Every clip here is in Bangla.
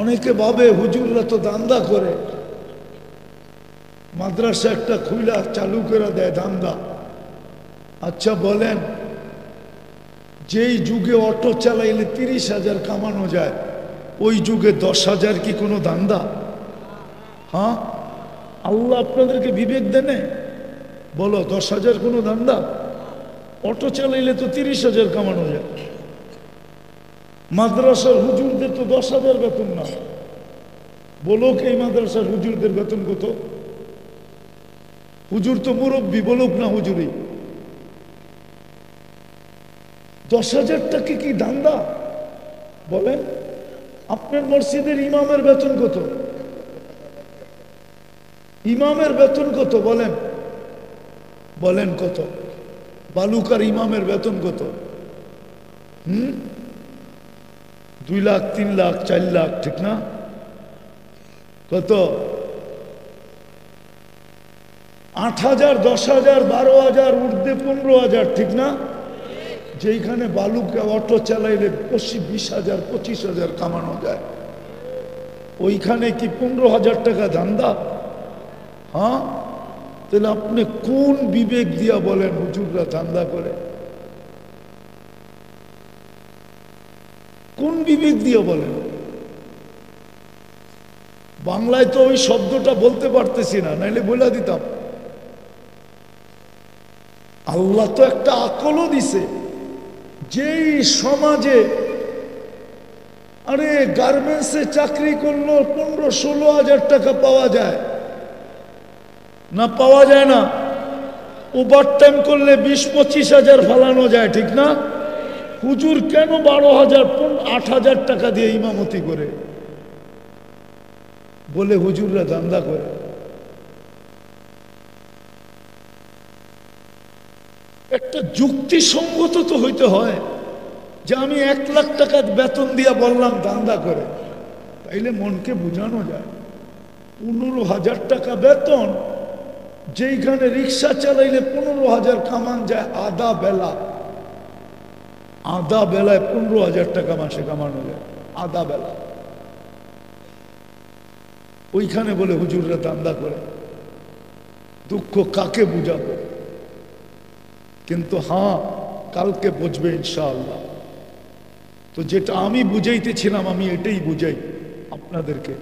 অনেকে ভাবে হুজুররা তো দান্দা করে, মাদ্রাসা একটা খুইলা চালু করে দেয় দান্দা। আচ্ছা বলেন, যেই যুগে অটো চালাইলে 30,000 কামানো যায়, ওই যুগে 10,000 কি কোনো দান্দা? হ্যাঁ, আল্লাহ আপনাদেরকে বিবেক দেনে? বলো, 10,000 কোনো দান্দা? অটো চালাইলে তো 30,000 কামানো যায়। মাদ্রাসার হুজুরদের তো 10,000 বেতন না। বলুক এই মাদ্রাসার হুজুরদের বেতন কত? হুজুর তো মুরব্বী, বলুক না হুজুরি। 10,000 টাকা কি দান্দা? বলেন, আপনার মসজিদের ইমামের বেতন কত? ইমামের বেতন কত বলেন? বলেন কত? বালুকার ইমামের বেতন কত? 2 লাখ, 3 লাখ, 4 লাখ, ঠিক না? কত? 8,000, 10,000, 12,000, ঊর্ধ্বে 15,000, ঠিক না? যেইখানে বালুকে অটো চালাইলে 20,000, 25,000 কামানো যায়, ওইখানে কি 15,000 টাকা ধান্দা? হ্যাঁ, তাহলে আপনি কোন বিবেক দিয়া বলেন হুজুররা ধান্দা করে? কোন বিবেক দিয়ে বলেন? বাংলায় তো ওই শব্দটা বলতে পারতেছি না, নাইলে বলে দিতাম। আল্লাহ তো একটা আকলও দিছে। যেই সমাজে আরে গার্মেন্টসে চাকরি করলো 15-16 হাজার টাকা পাওয়া যায় না? পাওয়া যায় না? ওভার টাইম করলে 20-25 হাজার ফালানো যায়, ঠিক না? হুজুর কেন 12,000, 8,000 টাকা দিয়ে ইমামতি করে? বলে হুজুররা দান্দা করে। একটা যুক্তিসঙ্গত তো হইতে হয় যে আমি 1 লাখ টাকা বেতন দিয়া বললাম দান্দা করে, তাইলে মনকে বুঝানো যায়। 15,000 টাকা বেতন, যেইখানে রিক্সা চালাইলে 15,000 কামান যায় আধা বেলা। আধা বেলায় 15,000 টাকা মাসে কামানো যায়, আধা বেলা। ওইখানে বলে হুজুররা দান্দা করে। দুঃখ কাকে বুঝাবো? কিন্তু হ্যাঁ, কালকে বুঝবে ইনশাআল্লাহ। তো যেটা আমি বুঝাইতেছিলাম, আমি এটাই বুঝাই আপনাদেরকে।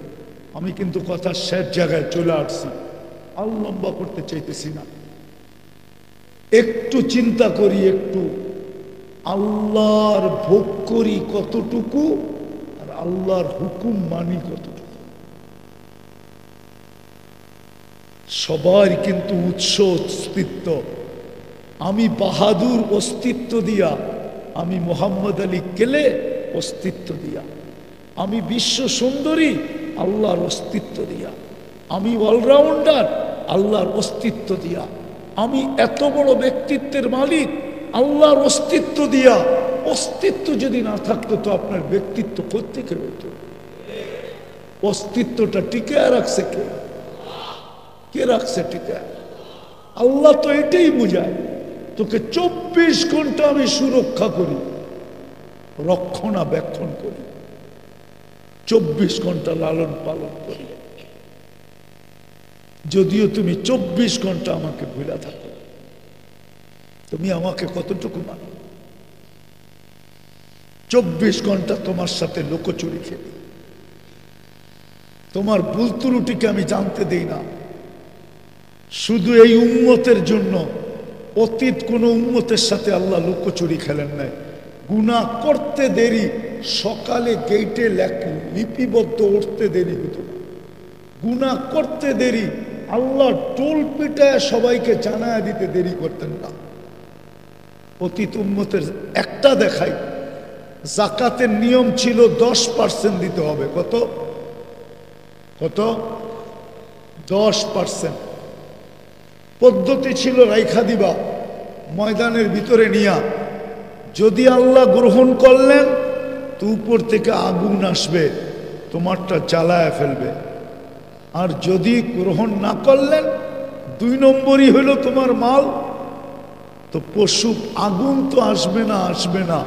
আমি কিন্তু কথা শেষ জায়গায় চলে আসছি, আর লম্বা করতে চাইতেছি না। একটু চিন্তা করি, একটু আল্লাহর ভোগ করি কতটুকু, আর আল্লাহর হুকুম মানি কতটুকু। সবার কিন্তু উৎস অস্তিত্ব। আমি বাহাদুর অস্তিত্ব দিয়া, আমি মোহাম্মদ আলী কেলে অস্তিত্ব দিয়া, আমি বিশ্ব সুন্দরী আল্লাহর অস্তিত্ব দিয়া, আমি অলরাউন্ডার আল্লাহর অস্তিত্ব দিয়া, আমি এত বড় ব্যক্তিত্বের মালিক আল্লাহর অস্তিত্ব দিয়া। অস্তিত্ব যদি না থাকতো তো আপনার ব্যক্তিত্ব কোত্থেকে হইতো? অস্তিত্বটা টিকে রাখছে কে? কে রাখছে টিকে? আল্লাহ তো এটাই বুঝায়, তোকে 24 ঘন্টা আমি সুরক্ষা করি, রক্ষণাবেক্ষণ করি, 24 ঘন্টা লালন পালন করি। যদিও তুমি 24 ঘন্টা আমাকে ভুলা থাকো, তুমি আমাকে কতটুকু মানো? 24 ঘন্টা তোমার সাথে লোকচুরি খেলি, তোমার ভুল ত্রুটিকে আমি জানতে দেই না। শুধু এই উম্মতের জন্য অতীত কোন উম্মতের সাথে আল্লাহ লুকোচুরি খেলেন নাই। গুনাহ করতে দেরি, সকালে গেইটে লিপিবদ্ধ উঠতে দেরি হতো না। গুনাহ করতে দেরি, আল্লাহ টোল পিটায় সবাইকে জানায় দিতে দেরি করতেন না। অতীত উম্মতের একটা দেখাই, যাকাতের নিয়ম ছিল 10% দিতে হবে। কত? কত? 10%। পদ্ধতি ছিল রাইখা দিবা ময়দানের ভিতরে নিয়া, যদি আল্লাহ গ্রহণ করলেন তো উপর থেকে আগুন আসবে, তোমারটা জ্বালায় ফেলবে। আর যদি গ্রহণ না করলেন, 2 নম্বরই হইল তোমার মাল, তো পশু, আগুন তো আসবে না, আসবে না,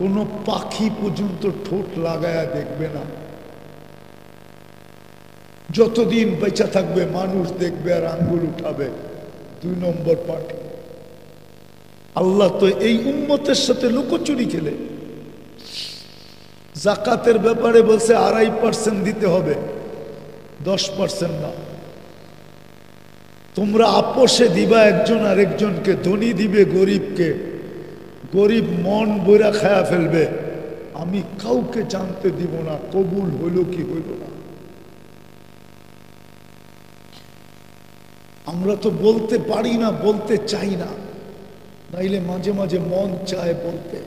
কোনো পাখি পর্যন্ত ঠোঁট লাগায়া দেখবে না। যতদিন বেঁচে থাকবে মানুষ দেখবে আর আঙ্গুল উঠাবে 2 নম্বর পার্টি। আল্লাহ তো এই উম্মতের সাথে লুকোচুরি খেলে। জাকাতের ব্যাপারে বলছে 2.5% দিতে হবে, 10% না। তোমরা আপোষে দিবা একজন আরেকজনকে, ধনী দিবে গরিবকে, গরিব মন বইরা খায়া ফেলবে। আমি কাউকে জানতে দিব না কবুল হইল কি হইল না। আমরা তো বলতে পারি না, বলতে চাই না, নাইলে মাঝে মাঝে মন চায় বলতে।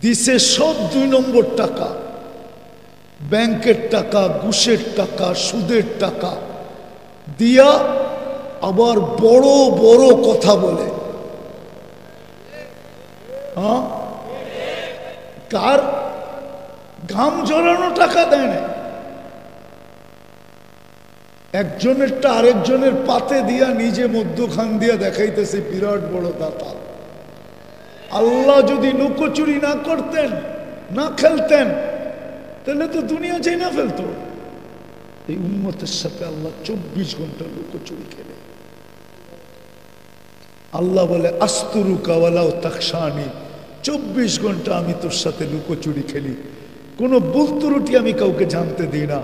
দিছে সব 2 নম্বর টাকা, ব্যাংকের টাকা, ঘুষের টাকা, সুদের টাকা দিয়া আবার বড় বড় কথা বলে। হ্যাঁ, কার ঘাম ঝরানো টাকা দেয় না, একজনেরটা আরেকজনের পাতে দিয়া নিজে মধ্যখান দিয়া দেখাইতেছে বিরাট বড় দাতা। আল্লাহ যদি লুকোচুরি না করতেন, না খেলতেন, তাহলে তো দুনিয়া চাই না ফেলতো। এই উম্মতের সাথে আল্লাহ 24 ঘন্টা লুকোচুরি খেলে। আল্লাহ বলে আস্তুরুকা ওয়ালাউ তাকশানি, 24 ঘন্টা আমি তোর সাথে লুকোচুরি খেলি, কোনো ভুল ত্রুটি আমি কাউকে জানতে দিই না।